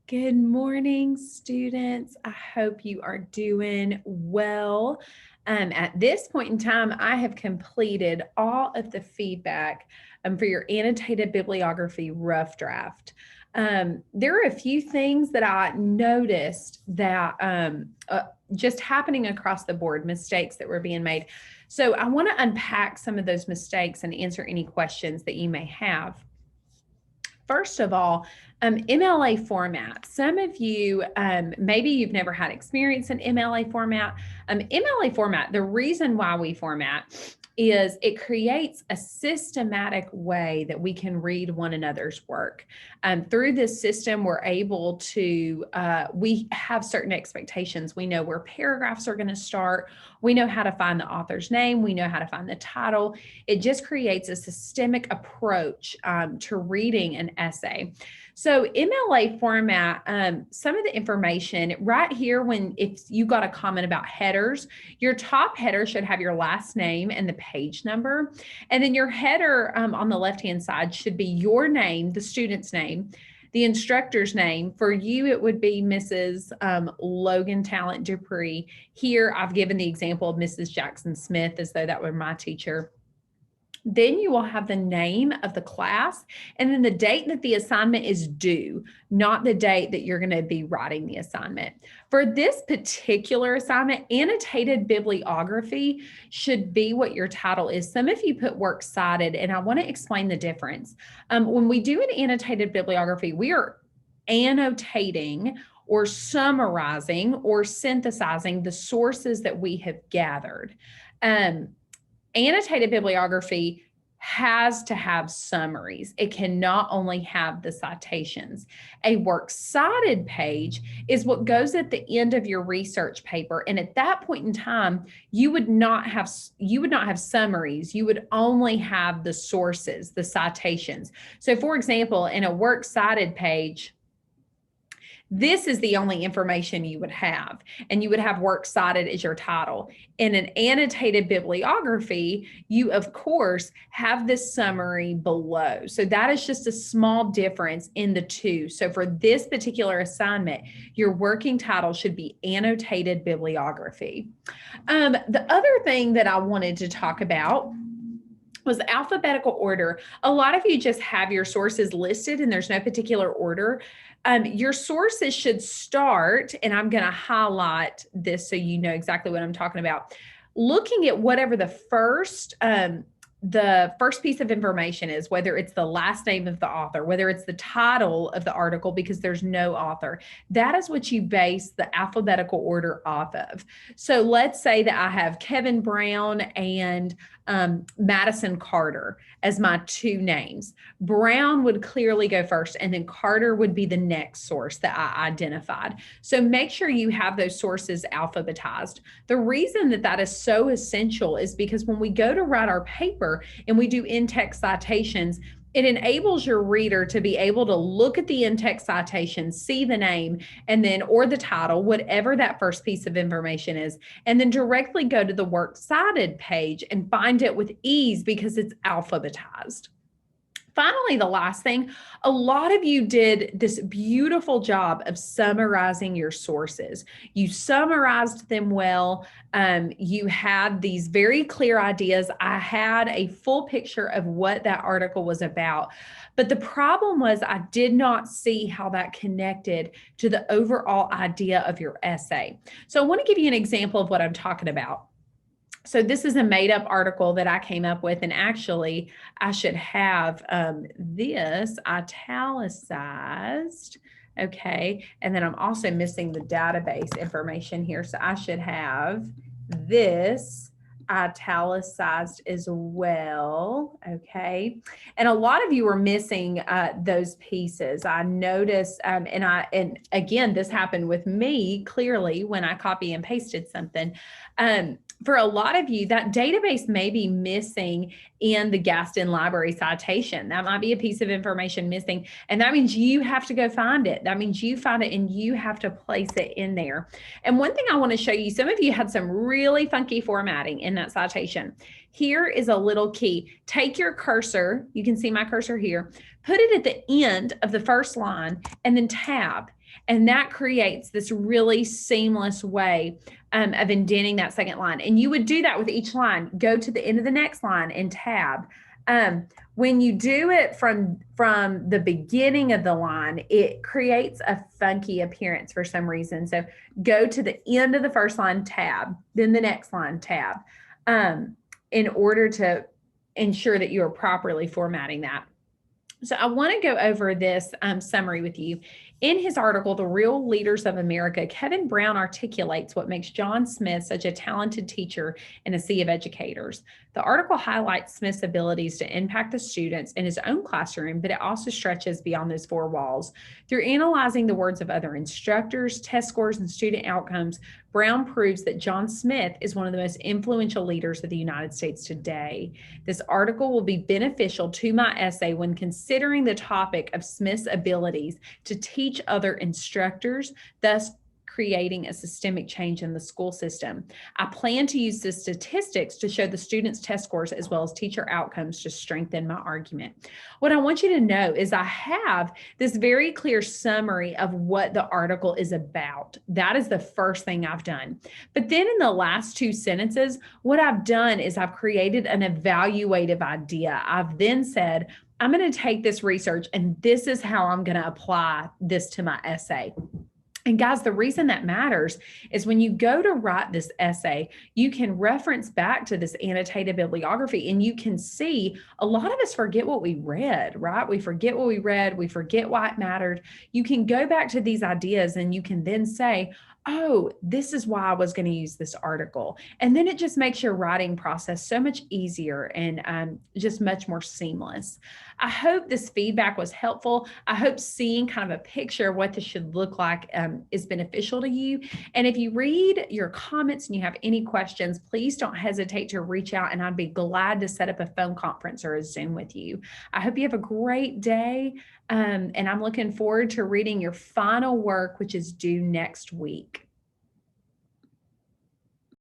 Good morning, students. I hope you are doing well. At this point in time, I have completed all of the feedback for your annotated bibliography rough draft. There are a few things that I noticed that just happening across the board, mistakes that were being made. So I want to unpack some of those mistakes and answer any questions that you may have. First of all, MLA format. Some of you, maybe you've never had experience in MLA format. MLA format, the reason why we format is it creates a systematic way that we can read one another's work. Through this system, we're able to, we have certain expectations. We know where paragraphs are going to start. We know how to find the author's name. We know how to find the title. It just creates a systemic approach to reading an essay. So MLA format, some of the information right here, if you got a comment about headers, your top header should have your last name and the page number. And then your header on the left-hand side should be your name, the student's name, the instructor's name. For you, it would be Mrs. Logan Talent Dupree. Here, I've given the example of Mrs. Jackson Smith as though that were my teacher. Then you will have the name of the class and then the date that the assignment is due, not the date that you're going to be writing the assignment. For this particular assignment, annotated bibliography should be what your title is. Some of you put works cited, and I want to explain the difference. When we do an annotated bibliography, we are annotating or summarizing or synthesizing the sources that we have gathered. Annotated bibliography has to have summaries. It cannot only have the citations. A works cited page is what goes at the end of your research paper. And at that point in time, you would not have summaries. You would only have the sources, the citations. So for example, in a works cited page, this is the only information you would have, and you would have works cited as your title. In an annotated bibliography, you, of course, have this summary below. So that is just a small difference in the two. So for this particular assignment, your working title should be annotated bibliography. The other thing that I wanted to talk about was alphabetical order. A lot of you just have your sources listed and there's no particular order. Your sources should start, and I'm going to highlight this so you know exactly what I'm talking about, looking at whatever the first piece of information is, whether it's the last name of the author, whether it's the title of the article because there's no author. That is what you base the alphabetical order off of. So let's say that I have Kevin Brown and Madison Carter as my two names. Brown would clearly go first, and then Carter would be the next source that I identified. So make sure you have those sources alphabetized. The reason that that is so essential is because when we go to write our paper and we do in-text citations, it enables your reader to be able to look at the in-text citation, see the name, and then, or the title, whatever that first piece of information is, and then directly go to the works cited page and find it with ease because it's alphabetized. Finally, the last thing, a lot of you did this beautiful job of summarizing your sources. You summarized them well. You had these very clear ideas. I had a full picture of what that article was about. But the problem was I did not see how that connected to the overall idea of your essay. So I want to give you an example of what I'm talking about. So this is a made-up article that I came up with, and actually I should have this italicized, okay? And then I'm also missing the database information here, so I should have this italicized as well, okay? And a lot of you are missing those pieces. I noticed, and again, this happened with me clearly when I copy and pasted something. For a lot of you, that database may be missing in the Gaston Library citation. That might be a piece of information missing, and that means you have to go find it. That means you find it and you have to place it in there. And one thing I want to show you, some of you had some really funky formatting in that citation. Here is a little key. Take your cursor, you can see my cursor here, put it at the end of the first line and then tab. And that creates this really seamless way of indenting that second line. And you would do that with each line. Go to the end of the next line and tab. When you do it from the beginning of the line, it creates a funky appearance for some reason. So go to the end of the first line, tab, then the next line, tab, in order to ensure that you are properly formatting that. So I want to go over this summary with you. In his article, The Real Leaders of America, Kevin Brown articulates what makes John Smith such a talented teacher in a sea of educators. The article highlights Smith's abilities to impact the students in his own classroom, but it also stretches beyond those four walls. Through analyzing the words of other instructors, test scores, and student outcomes, Brown proves that John Smith is one of the most influential leaders of the United States today. This article will be beneficial to my essay when considering the topic of Smith's abilities to teach other instructors, thus creating a systemic change in the school system. I plan to use the statistics to show the students' test scores as well as teacher outcomes to strengthen my argument. What I want you to know is I have this very clear summary of what the article is about. That is the first thing I've done. But then in the last two sentences, what I've done is I've created an evaluative idea. I've then said, I'm going to take this research and this is how I'm going to apply this to my essay. And guys, the reason that matters is when you go to write this essay, you can reference back to this annotated bibliography and you can see a lot of us forget what we read, right? We forget what we read. We forget why it mattered. You can go back to these ideas and you can then say, oh, this is why I was going to use this article. And then it just makes your writing process so much easier and just much more seamless. I hope this feedback was helpful. I hope seeing kind of a picture of what this should look like is beneficial to you. And if you read your comments and you have any questions, please don't hesitate to reach out and I'd be glad to set up a phone conference or a Zoom with you. I hope you have a great day. And I'm looking forward to reading your final work, which is due next week.